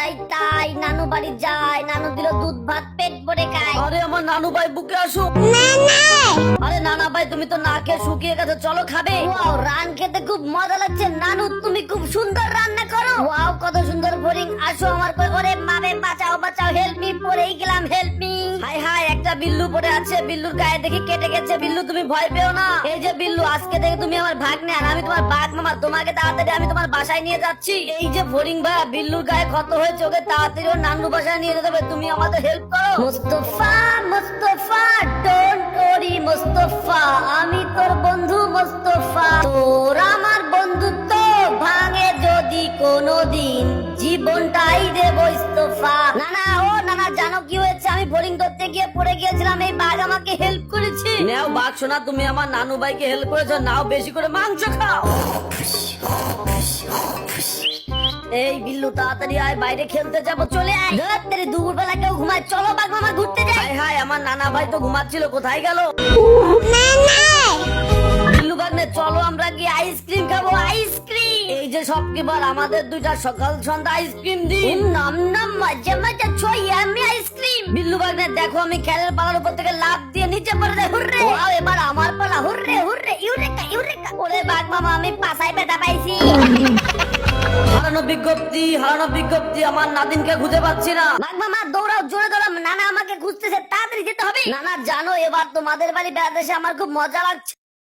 তাই তাই নানু বাড়ি যায়, নানু দিল দুধ ভাত পেট ভরে খায়। আরে আমার নানু ভাই বুকে আসো। আরে নানা ভাই তুমি তো না খেয়ে শুকিয়ে গেছো, চলো খাবে। ওয়াও, রান খেতে খুব মজা লাগছে। নানু তুমি খুব সুন্দর রান্না করো। ওয়াও, কত সুন্দর বোরিং। আসো আমার কোলে করে, মাবে বাঁচাও বাঁচাও, হেল্প মি, পড়েই গেলাম, হেল্প মি। হাই হাই, একটা বিল্লু পড়ে আছে, বিল্লুর গায়ে দেখি কেটে গেছে। বিল্লু তুমি ভয় পেও না। এই যে বিল্লু, আজকে থেকে তুমি আমার ভাগ্নে আর আমি তোমার বাঘ মামা। তোমাকে তাড়াতাড়ি আমি তোমার বাসায় নিয়ে যাচ্ছি। এই যে ফড়িং ভাই, বিল্লুর গায়ে ক্ষত হয়েছে, ওকে তাড়াতাড়ি ওর নানু বাসায় নিয়ে যেতে হবে। তুমি আমাদের হেল্প করো। মুস্তফা মুস্তফা, ডোন্ট ওরি মুস্তফা, আমি তোর বন্ধু মুস্তফা। তোর আমার বন্ধুত্ব ভাঙে যদি কোনোদিন, জীবনটাই দেব ইস্তফা। নানা, ও নানা, জানো কি হয়েছে? আমি বোরিং ধরতে গিয়ে পড়ে গিয়েছিলাম, এই বাঘ আমাকে হেল্প করেছে। নাও বাঘ শোনা, তুমি আমার নানু ভাইকে হেল্প করেছো, নাও বেশি করে মাংস খাও। এই বিল্লু, তাড়াতাড়ি আয়, বাইরে খেলতে যাবো, চলে আয়। রাত্রে দুপুরবেলা কেউ ঘুমায়, চলো বাঘ মামা ঘুরতে যাই। হাই হাই, আমার নানা ভাই তো ঘুমাচ্ছিল, কোথায় গেল? বিল্লু ভাগ্নে, চলো আমরা গিয়ে আইসক্রিম খাবো, আইসক্রিম। এই যে সব কিবার আমাদের দুইটা সকাল সন্ধ্যা আইসক্রিম দিন। নাম নাম, মজা মজা, ছয় আমি আইসক্রিম। বিল্লু ভাগ্নে দেখো, আমি খেলার পালার উপর থেকে লাফ দিয়ে নিচে পড়ে যাই। হুররে! ওয়াও, এবার আমার পালা, হুররে হুররে, ইউরেকা ইউরেকা। ওরে বাঘ মামা, আমি পাছায় ব্যথা পাইছি। হারানো বিজ্ঞপ্তি, হারানো বিজ্ঞপ্তি, আমার নাদিনকে খুঁজে পাচ্ছি না। বাঘ মামা দৌড়াও, জোরে দৌড়াও, নানা আমাকে খুঁজতেছে, তাড়াতাড়ি যেতে হবে। নানা জানো, এবার তোমাদের বাড়ি বেড়াতে এসে আমার খুব মজা লাগছে।